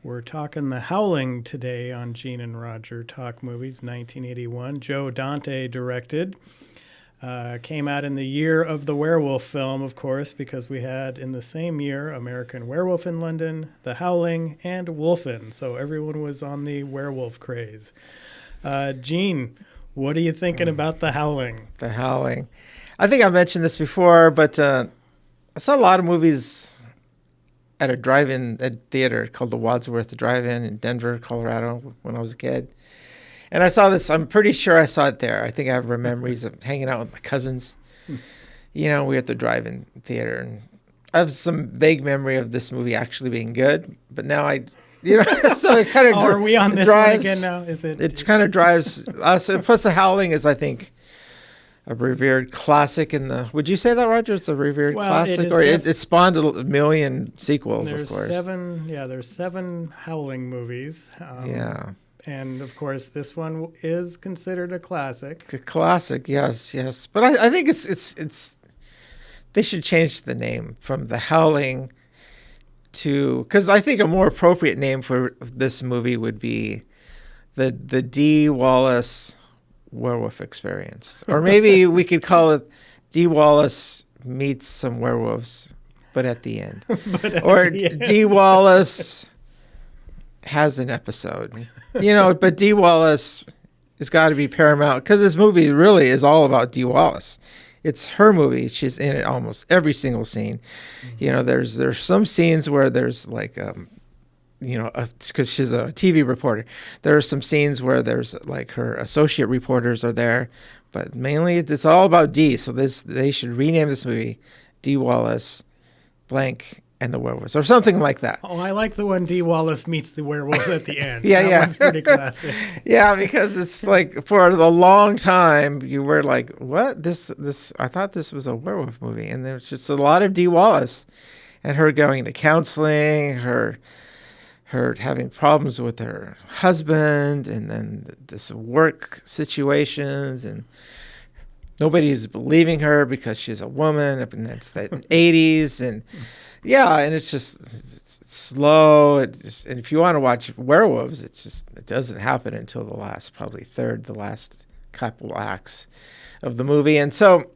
We're talking The Howling today on Gene and Roger Talk Movies, 1981. Joe Dante directed. Came out in the year of the werewolf film, of course, because we had in the same year American Werewolf in London, The Howling, and Wolfen. So everyone was on the werewolf craze. Gene, what are you thinking about The Howling? The Howling. I think I mentioned this before, but I saw a lot of movies at a drive-in theater called the Wadsworth Drive-In in Denver, Colorado, when I was a kid. And I saw this, I'm pretty sure I saw it there. I think I have memories of hanging out with my cousins. You know, we were at the drive-in theater. And I have some vague memory of this movie actually being good. But now so it kind of are we on this drives, one again now? Is it? It kind of drives us. Plus The Howling is, I think, a revered classic would you say that, Roger? It's a revered classic? It spawned a million sequels, of course. There's seven Howling movies. And, of course, this one is considered a classic. A classic, yes. But I think it's they should change the name from The Howling to... Because I think a more appropriate name for this movie would be the D. Wallace Werewolf Experience. Or maybe we could call it D. Wallace meets some werewolves, but at the end. D. Wallace has an episode. But Dee Wallace has got to be paramount because this movie really is all about Dee Wallace. It's her movie. She's in it almost every single scene. Mm-hmm. There's some scenes where there's like, because she's a TV reporter. There are some scenes where there's like her associate reporters are there, but mainly it's all about Dee. So they should rename this movie Dee Wallace blank and the werewolves, or something like that. Oh, I like the one Dee Wallace meets the werewolves at the end. That one's pretty classic. Yeah, because it's like for a long time you were like, what? This I thought this was a werewolf movie, and there's just a lot of Dee Wallace and her going to counseling, her having problems with her husband, and then this work situations, and nobody's believing her because she's a woman, and it's the 80s, and and it's slow. And if you want to watch werewolves, it doesn't happen until the last couple acts of the movie. And so,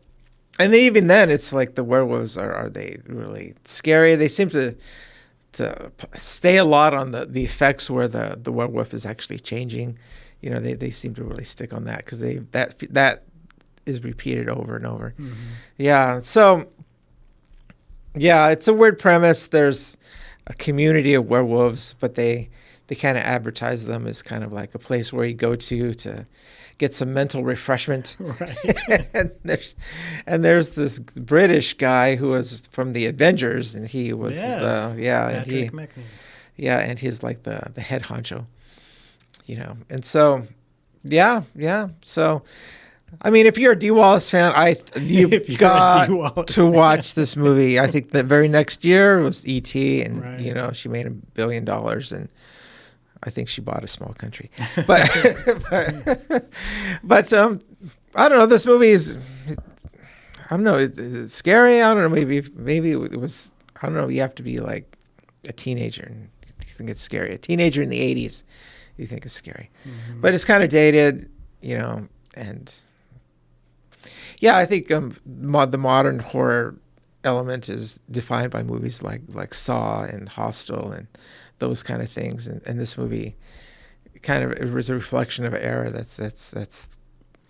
and even then, it's like the werewolves are they really scary? They seem to stay a lot on the effects where the werewolf is actually changing. They seem to really stick on that because that is repeated over and over. Mm-hmm. Yeah. So, it's a weird premise. There's a community of werewolves, but they kind of advertise them as kind of like a place where you go to get some mental refreshment. Right. and there's this British guy who was from the Avengers, and he was Patrick McNee. And he's like the head honcho, and so so. I mean, if you're a Dee Wallace fan, you've got to watch this movie. I think the very next year was E.T., and right. She made $1 billion, and I think she bought a small country. But I don't know. This movie is, I don't know. Is it scary? I don't know. Maybe it was. I don't know. You have to be like a teenager and you think it's scary. A teenager in the 80s, you think it's scary, but it's kind of dated, and. Yeah, I think the modern horror element is defined by movies like Saw and Hostel and those kind of things. And this movie kind of it was a reflection of an era that's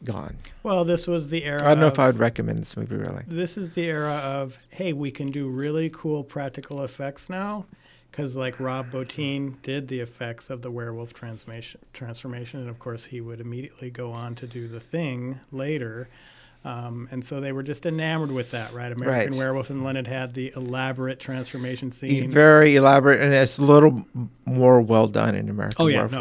gone. Well, this was the era. I don't know if I would recommend this movie really. This is the era of, hey, we can do really cool practical effects now. Because like Rob Bottin did the effects of the werewolf transformation. And, of course, he would immediately go on to do The Thing later. And so they were just enamored with that, right? American Werewolf in London had the elaborate transformation scene. Very elaborate, and it's a little more well done in American Werewolf. Oh,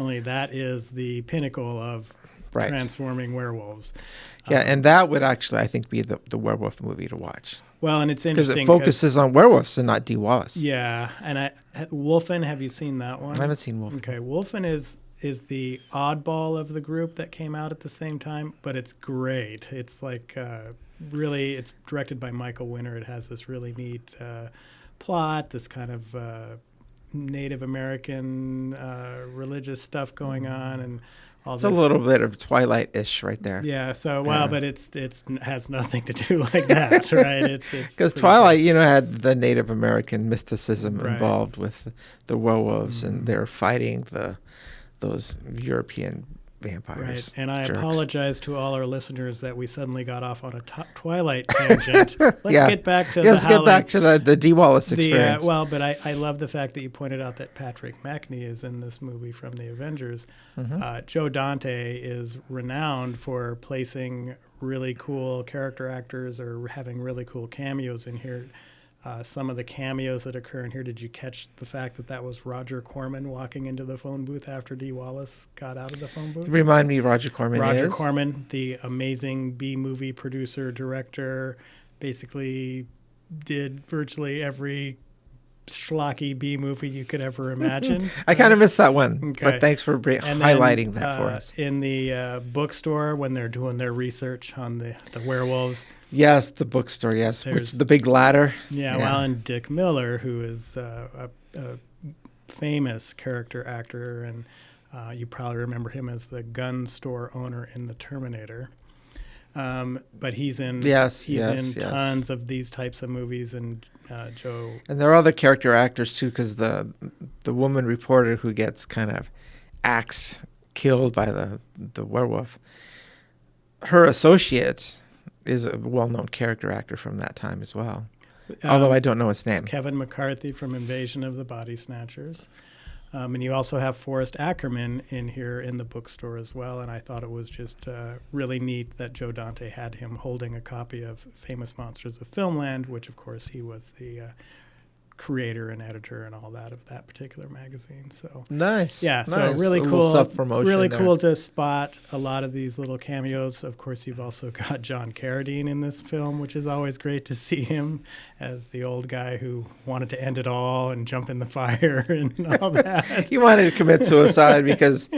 yeah, that is the pinnacle of transforming werewolves. Yeah, and that would actually, I think, be the werewolf movie to watch. Well, and it's interesting. Because it focuses on werewolves and not Dee Wallace. Yeah, and Wolfen, have you seen that one? I haven't seen Wolfen. Okay, Wolfen is the oddball of the group that came out at the same time, but it's great. It's like really, it's directed by Michael Winner. It has this really neat plot, this kind of Native American religious stuff going on and all It's this. a little bit of Twilight-ish right there. Yeah, so but it has nothing to do like that, right? It's Because pretty Twilight, had the Native American mysticism Right. involved with the werewolves, and they're fighting those European vampires. Right, and I jerks. apologize to all our listeners that we suddenly got off on a Twilight tangent. Let's Yeah. get back to Let's the get Howling. back to the D. Wallace experience. But I love the fact that you pointed out that Patrick Macnee is in this movie from the Avengers. Joe Dante is renowned for placing really cool character actors or having really cool cameos in here. Some of the cameos that occur in here, did you catch the fact that was Roger Corman walking into the phone booth after D. Wallace got out of the phone booth? Remind me, Roger Corman Roger is? Corman, the amazing B-movie producer, director, basically did virtually every schlocky B-movie you could ever imagine. I kind of missed that one, Okay. but thanks for highlighting that for us. In the bookstore, when they're doing their research on the werewolves. Yes, the bookstore, yes. There's- The big ladder. Yeah, well, and Dick Miller, who is a famous character actor, and you probably remember him as the gun store owner in The Terminator. But he's in tons of these types of movies, and Joe. And there are other character actors too, because the woman reporter who gets kind of killed by the werewolf, her associate is a well-known character actor from that time as well. Although I don't know his name. It's Kevin McCarthy from Invasion of the Body Snatchers. And you also have Forrest Ackerman in here in the bookstore as well. And I thought it was just really neat that Joe Dante had him holding a copy of Famous Monsters of Filmland, which, of course, he was the creator and editor and all that of that particular magazine. So nice. Yeah, nice. so really a cool. Self-promotion really there. cool to spot a lot of these little cameos. Of course, you've also got John Carradine in this film, which is always great to see him as the old guy who wanted to end it all and jump in the fire and all that. He wanted to commit suicide because,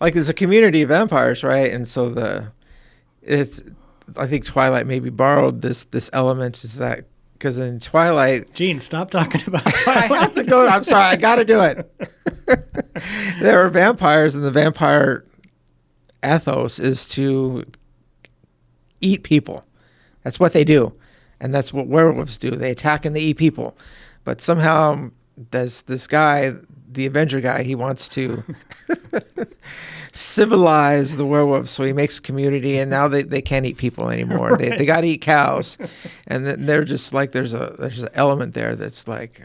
like, there's a community of vampires, right? And so I think Twilight maybe borrowed this element, is that because in Twilight, Gene, stop talking about I Twilight. have to go. I'm sorry, I got to do it. There are vampires, and the vampire ethos is to eat people. That's what they do, and that's what werewolves do. They attack and they eat people. But somehow, there's this guy, the Avenger guy, he wants to civilize the werewolves, so he makes a community, and now they can't eat people anymore. Right. They got to eat cows, and then they're just like there's an element there that's like,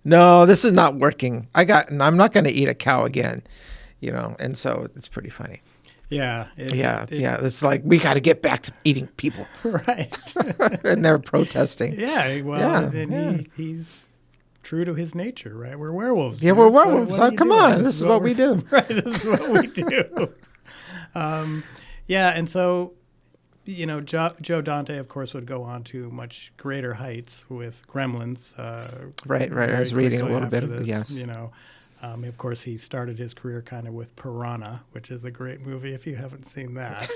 no, this is not working. I'm not going to eat a cow again, and so it's pretty funny. Yeah. It's like, we got to get back to eating people. Right. And they're protesting. Yeah. Well, and he's true to his nature, right? We're werewolves. Yeah, dude. we're werewolves. What are you Come doing? on. This is what we do. Right. This is what we do. And so, Joe Dante, of course, would go on to much greater heights with Gremlins. Right. I was reading a little bit of it. Yes. Of course, he started his career kind of with Piranha, which is a great movie if you haven't seen that.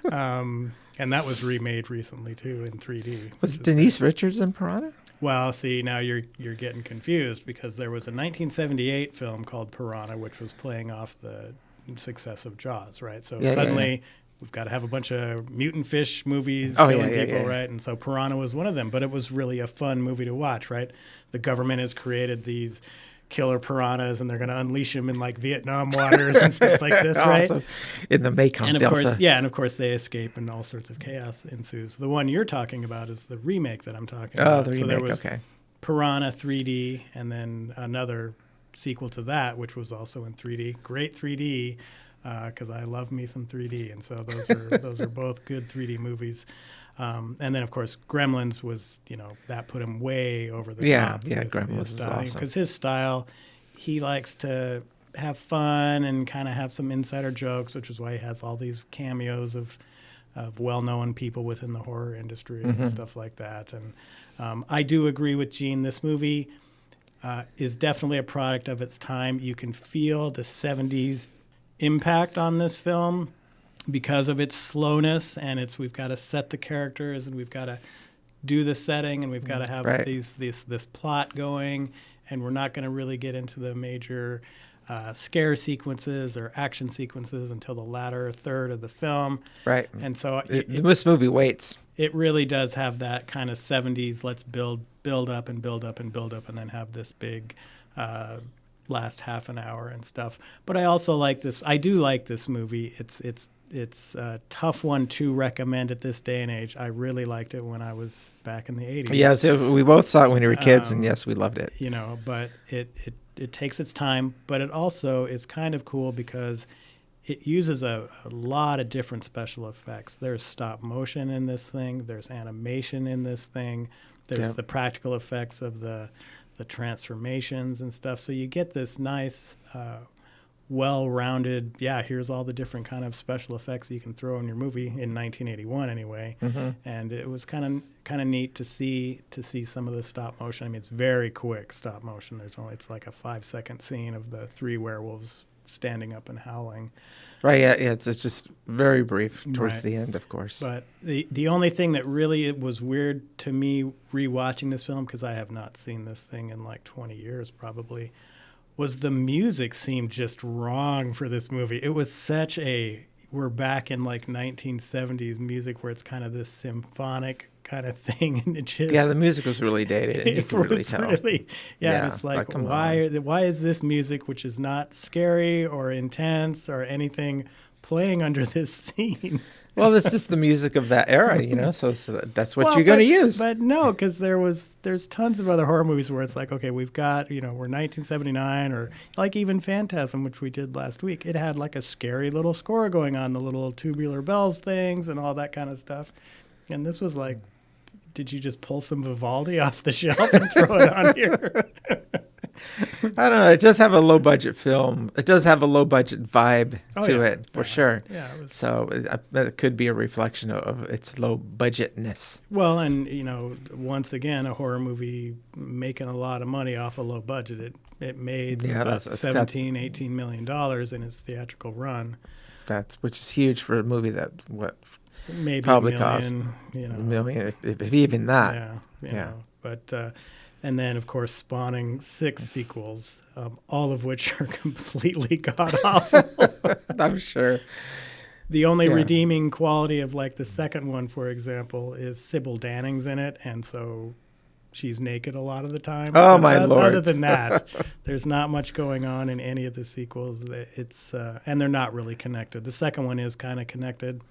And that was remade recently, too, in 3D. Was Denise Richards in Piranha? Well, see, now you're getting confused, because there was a 1978 film called Piranha, which was playing off the success of Jaws, right? So suddenly we've got to have a bunch of mutant fish movies killing people, right? And so Piranha was one of them, but it was really a fun movie to watch, right? The government has created these killer piranhas, and they're going to unleash them in like Vietnam waters and stuff like this, right? Also, in the Mekong Delta. And of course they escape, and all sorts of chaos ensues. The one you're talking about is the remake that I'm talking about. Oh, the remake, so there was okay. Piranha 3D, and then another sequel to that, which was also in 3D. Great 3D, because I love me some 3D, and so those are both good 3D movies. And then, of course, Gremlins was, that put him way over the top. Yeah, Gremlins is awesome. Because his style, he likes to have fun and kind of have some insider jokes, which is why he has all these cameos of well-known people within the horror industry and stuff like that. And I do agree with Gene. This movie is definitely a product of its time. You can feel the 70s impact on this film because of its slowness, and we've got to set the characters, and we've got to do the setting, and we've got to have this plot going, and we're not going to really get into the major scare sequences or action sequences until the latter third of the film. Right. And so This movie waits. it really does have that kind of 70s, let's build up and build up and build up and then have this big last half an hour and stuff. But I also like this. I do like this movie. It's a tough one to recommend at this day and age. I really liked it when I was back in the 80s. Yes, we both saw it when we were kids, and yes, we loved it. You know, but it takes its time, but it also is kind of cool because it uses a lot of different special effects. There's stop motion in this thing. There's animation in this thing. There's the practical effects of the transformations and stuff. So you get this nice, well-rounded, here's all the different kind of special effects you can throw in your movie in 1981 anyway. Mm-hmm. And it was kind of neat to see some of the stop motion. I mean, it's very quick stop motion. It's like a 5-second scene of the 3 werewolves standing up and howling. Right, yeah, it's just very brief towards the end, of course. But the only thing that really was weird to me rewatching this film, because I have not seen this thing in like 20 years probably, was the music seemed just wrong for this movie. It was such we're back in like 1970s music where it's kind of this symphonic kind of thing, and it just the music was really dated, and you could really tell. And it's like why is this music, which is not scary or intense or anything, playing under this scene? Well, this is the music of that era, so that's what you're going to use. But no, because there's tons of other horror movies where it's like, okay, we've got, we're 1979, or like even Phantasm, which we did last week. It had like a scary little score going on, the little tubular bells things and all that kind of stuff. And this was like, did you just pull some Vivaldi off the shelf and throw it on here? I don't know. It does have a low budget film. It does have a low budget vibe to it, for sure. Yeah. So it could be a reflection of its low budgetness. Well, and once again, a horror movie making a lot of money off a low budget. It made about $18 million in its theatrical run. Which is huge for a movie that maybe probably $1 million, cost $1 million, if even that. Yeah. But and then, of course, spawning 6 sequels, all of which are completely god-awful. I'm sure. The only redeeming quality of, like, the second one, for example, is Sybil Danning's in it, and so she's naked a lot of the time. Oh, my Lord. Other than that, there's not much going on in any of the sequels. It's and they're not really connected. The second one is kind of connected,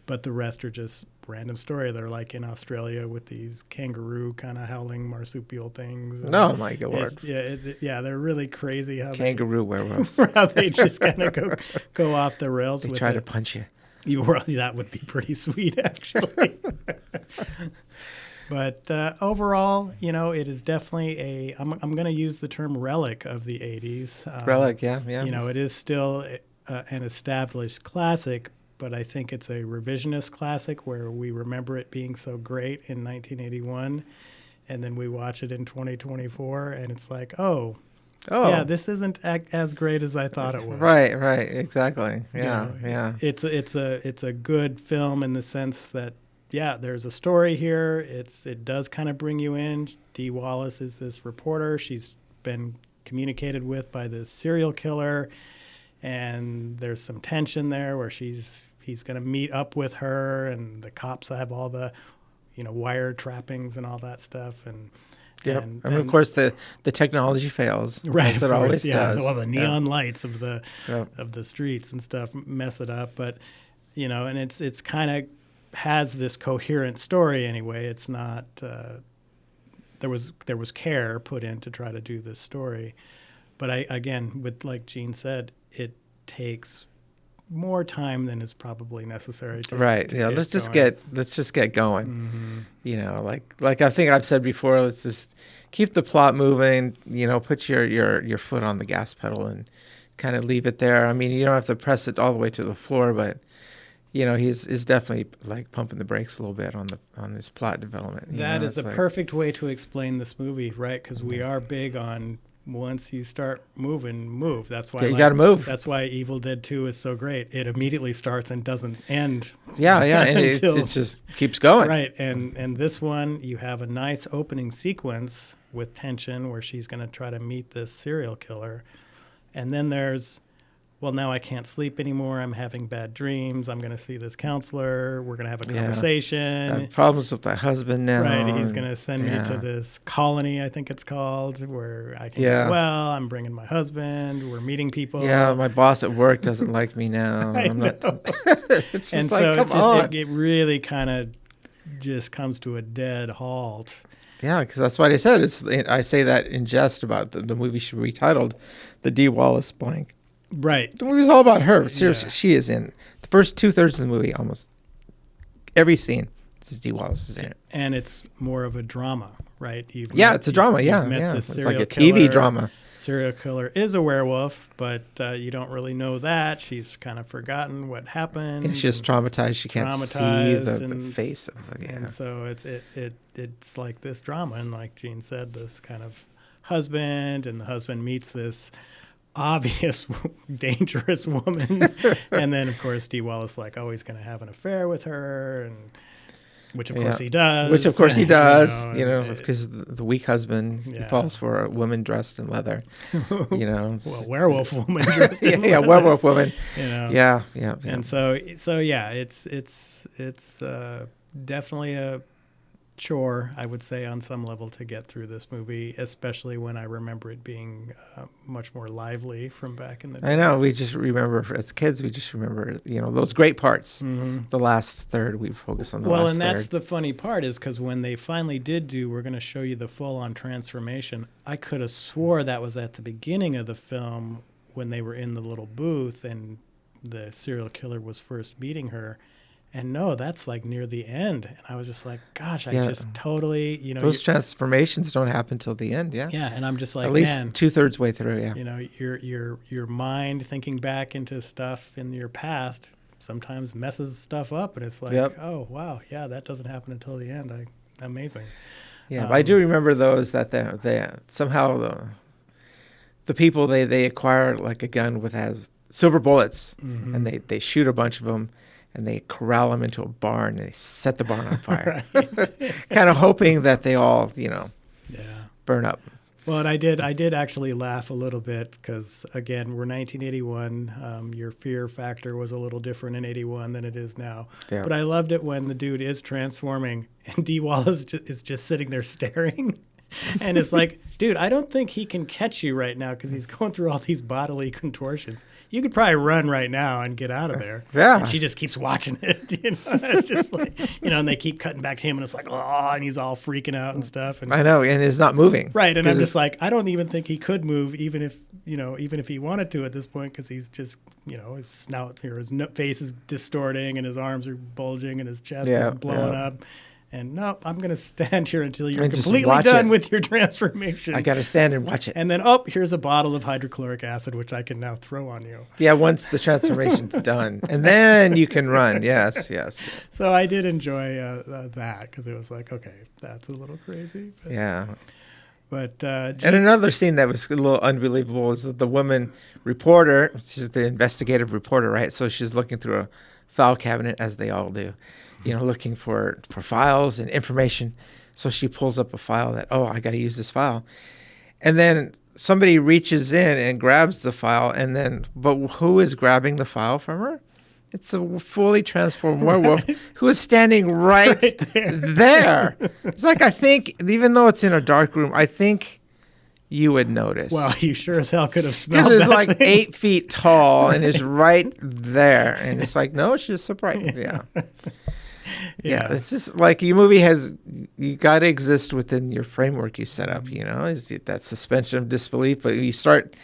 but the rest are just random story. They're like in Australia with these kangaroo kind of howling marsupial things. Oh, my Lord. They're really crazy. Kangaroo werewolves. How they just kind of go off the rails they with try it. to punch you. That would be pretty sweet, actually. But overall, it is definitely I'm going to use the term relic of the 80s. Relic, yeah. It is still an established classic, but I think it's a revisionist classic where we remember it being so great in 1981, and then we watch it in 2024, and it's like, yeah, this isn't as great as I thought it was. Right, exactly. Yeah. It's a good film in the sense that, there's a story here. It does kind of bring you in. Dee Wallace is this reporter. She's been communicated with by this serial killer, and there's some tension there where he's going to meet up with her, and the cops have all the wire trappings and all the streets and of course the technology fails, right, as it always does. Well, the neon lights of the streets and stuff mess it up, but and it's kind of has this coherent story anyway. It's not there was care put in to try to do this story, but like Gene said, it takes more time than is probably necessary to let's just get going. Mm-hmm. Like I think I've said before, let's just keep the plot moving, put your foot on the gas pedal and kind of leave it there. I mean, you don't have to press it all the way to the floor, but he's definitely like pumping the brakes a little bit on this plot development. That is a perfect way to explain this movie, right? Because we are big on once you start moving, move. That's why You got to move. That's why Evil Dead 2 is so great. It immediately starts and doesn't end. Yeah, and it just keeps going. Right, and this one, you have a nice opening sequence with tension where she's going to try to meet this serial killer. And then there's, well, now I can't sleep anymore. I'm having bad dreams. I'm going to see this counselor. We're going to have a conversation. Problems with my husband now. Right, he's going to send me to this colony, I think it's called, where I can get well. I'm bringing my husband. We're meeting people. Yeah, my boss at work doesn't like me now. I'm not. It's just it really kind of just comes to a dead halt. Yeah, because that's what I said. I say that in jest about the movie should be retitled The D. Wallace Blank. Right. The movie's all about her. Seriously, she is in the first 2/3 of the movie. Almost every scene, D. Wallace is in it, and it's more of a drama, right? It's a drama. It's like a TV drama. Serial killer is a werewolf, but you don't really know that. She's kind of forgotten what happened. Yeah, she's traumatized. She can't see the face of the And so it's like this drama, and like Gene said, this kind of husband, and the husband meets this obvious dangerous woman, and then of course D. Wallace he's going to have an affair with her, and which of course he does. Because the weak husband falls for a woman dressed in leather. Well, werewolf woman dressed in leather. Yeah, werewolf woman. Yeah. And so it's definitely a chore, I would say, on some level to get through this movie, especially when I remember it being much more lively from back in the day. I know. We just remember, as kids, those great parts. Mm-hmm. The last third, we focus on the last third. Well, and that's the funny part is because when they finally we're going to show you the full-on transformation, I could have swore that was at the beginning of the film when they were in the little booth and the serial killer was first meeting her. And no, that's like near the end. And I was just like, gosh, I just totally, Those transformations don't happen till the end, yeah. Yeah, and I'm just like, at least 2/3 way through, yeah. Your mind thinking back into stuff in your past sometimes messes stuff up. And it's like, oh, wow, yeah, that doesn't happen until the end. Amazing. Yeah, but I do remember those that they somehow the people, they acquire like a gun with has silver bullets, mm-hmm. and they shoot a bunch of them. And they corral them into a barn, and they set the barn on fire, kind of hoping that they all, burn up. Well, and I did actually laugh a little bit because, again, we're 1981. Your fear factor was a little different in 81 than it is now. Yeah. But I loved it when the dude is transforming, and D. Wallace is just sitting there staring. And it's like, dude, I don't think he can catch you right now because he's going through all these bodily contortions. You could probably run right now and get out of there. Yeah. And she just keeps watching it. It's just like, and they keep cutting back to him, and it's like, oh, and he's all freaking out and stuff. And I know, and it's not moving. Right, and I'm just like, I don't even think he could move, even if he wanted to at this point, because he's just, his snout here, his face is distorting, and his arms are bulging, and his chest is blowing up. And no, I'm going to stand here until you're completely done with your transformation. I got to stand and watch it. And then, here's a bottle of hydrochloric acid, which I can now throw on you. Yeah, once the transformation's done. And then you can run. Yes. So I did enjoy that because it was like, okay, that's a little crazy. But, yeah. But and another scene that was a little unbelievable is the woman reporter. She's the investigative reporter, right? So she's looking through a file cabinet, as they all do. Looking for files and information. So she pulls up a file that, I got to use this file. And then somebody reaches in and grabs the file. But who is grabbing the file from her? It's a fully transformed werewolf who is standing right there. It's like, I think, even though it's in a dark room, I think you would notice. Well, you sure as hell could have smelled that. Because it's like 8 feet tall and is right there. And it's like, no, she's so bright. Yeah. Yeah, it's just like your movie you got to exist within your framework you set up, is that suspension of disbelief. But you start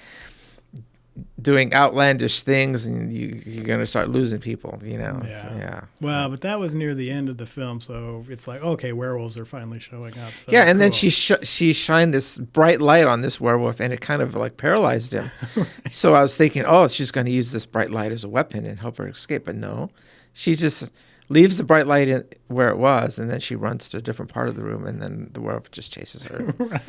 doing outlandish things and you're going to start losing people, Yeah. So, yeah. Well, but that was near the end of the film. So it's like, okay, werewolves are finally showing up. So yeah. And then she shined this bright light on this werewolf and it kind of like paralyzed him. Right. So I was thinking, she's going to use this bright light as a weapon and help her escape. But no, she just leaves the bright light where it was, and then she runs to a different part of the room, and then the werewolf just chases her. Right.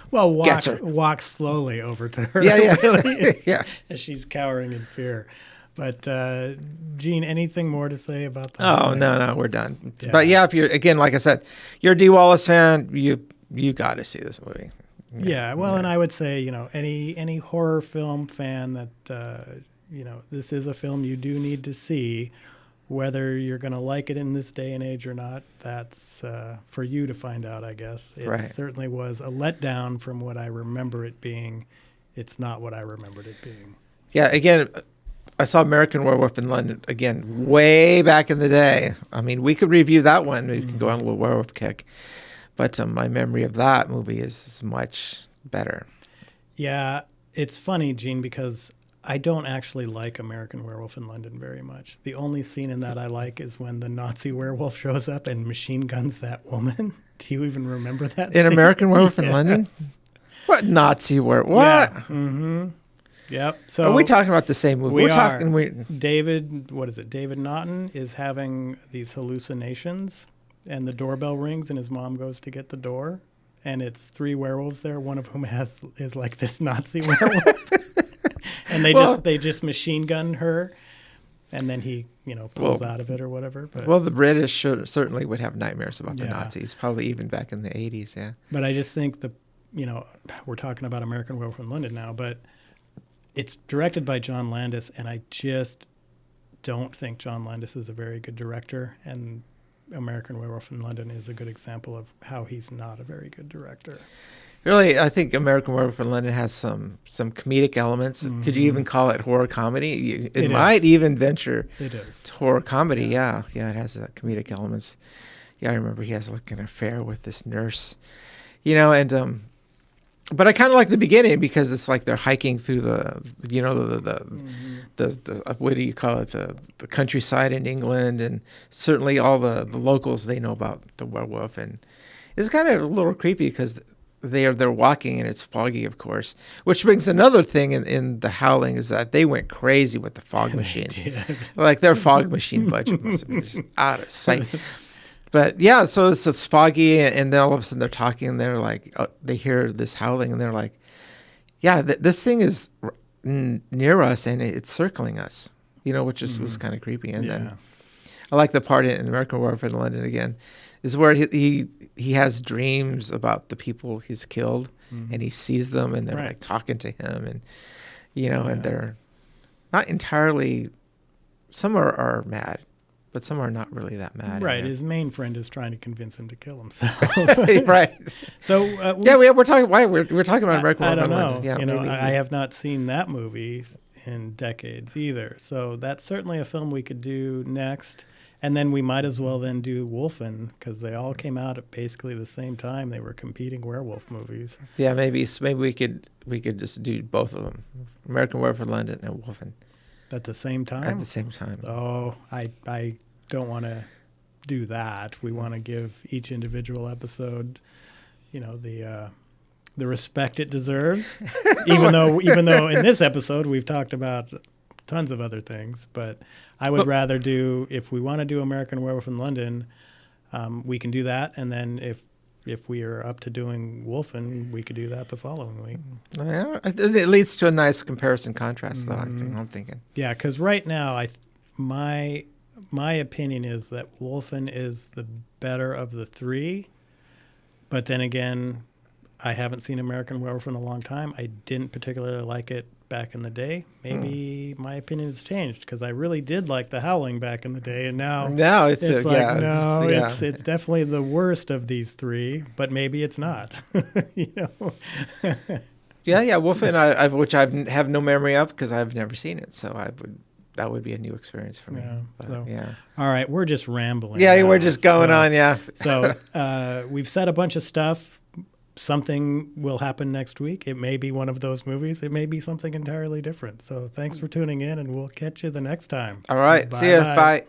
Well, Gets her. walks slowly over to her. Yeah. Really, Yeah. as she's cowering in fear. But Gene, anything more to say about that? Oh, no, we're done. Yeah. But yeah, if you're, again, like I said, you're a Dee Wallace fan, you got to see this movie. Yeah, well, and I would say, any horror film fan that, this is a film you do need to see. Whether you're going to like it in this day and age or not, that's for you to find out, I guess. It certainly was a letdown from what I remember it being. It's not what I remembered it being. Yeah, again, I saw American Werewolf in London, again, way back in the day. I mean, we could review that one. We can go on a little werewolf kick. But my memory of that movie is much better. Yeah, it's funny, Gene, because I don't actually like American Werewolf in London very much. The only scene in that I like is when the Nazi werewolf shows up and machine guns that woman. Do you even remember that In scene? American Werewolf in London? What Nazi werewolf? What? Yeah. Mm-hmm. Yep. So are we talking about the same movie? We're talking. David Naughton is having these hallucinations, and the doorbell rings, and his mom goes to get the door, and it's 3 werewolves there, one of whom is like this Nazi werewolf. And they just machine gun her, and then he pulls out of it or whatever. But, well, the British certainly would have nightmares about the Nazis, probably even back in the 80s. Yeah. But I just think we're talking about American Werewolf in London now, but it's directed by John Landis, and I just don't think John Landis is a very good director. And American Werewolf in London is a good example of how he's not a very good director. Really, I think American Werewolf in London has some comedic elements. Mm-hmm. Could you even call it horror comedy? It might even venture to horror comedy. Yeah, it has comedic elements. Yeah, I remember he has like an affair with this nurse, and but I kind of like the beginning because it's like they're hiking through the what do you call it, the countryside in England, and certainly all the locals, they know about the werewolf, and it's kind of a little creepy because they're walking and it's foggy, of course, which brings another thing in the Howling is that they went crazy with the fog machines. Like their fog machine budget must have been just out of sight. But yeah, so it's foggy, and then all of a sudden they're talking, and they're like, they hear this howling, and they're like, yeah, this thing is near us, and it's circling us, which was kind of creepy. And then I like the part in American Werewolf in London again, is where he has dreams about the people he's killed, and he sees them, and they're like talking to him, and and they're not entirely. Some are mad, but some are not really that mad. Right, his main friend is trying to convince him to kill himself. Right. So we're talking. Why we're talking about American Werewolf in London? Yeah, I have not seen that movie in decades either. So that's certainly a film we could do next. And then we might as well then do Wolfen, because they all came out at basically the same time. They were competing werewolf movies. Yeah, maybe we could just do both of them, American Werewolf in London and Wolfen. At the same time? At the same time. Oh, I don't want to do that. We want to give each individual episode, the respect it deserves. even though in this episode we've talked about tons of other things, but I would rather do, if we want to do American Werewolf in London, we can do that, and then if we are up to doing Wolfen, we could do that the following week. Yeah, it leads to a nice comparison contrast, though. I'm thinking. Yeah, because right now, my opinion is that Wolfen is the better of the 3, but then again, I haven't seen American Werewolf in a long time. I didn't particularly like it back in the day. Maybe my opinion has changed, because I really did like The Howling back in the day, and now it's it's definitely the worst of these 3, but maybe it's not. Wolfen, which I have no memory of because I've never seen it, so that would be a new experience for me. All right, we're just rambling. Yeah, we're just going on. Yeah. So we've said a bunch of stuff. Something will happen next week. It may be one of those movies. It may be something entirely different. So thanks for tuning in, and we'll catch you the next time. All right. See ya. Bye.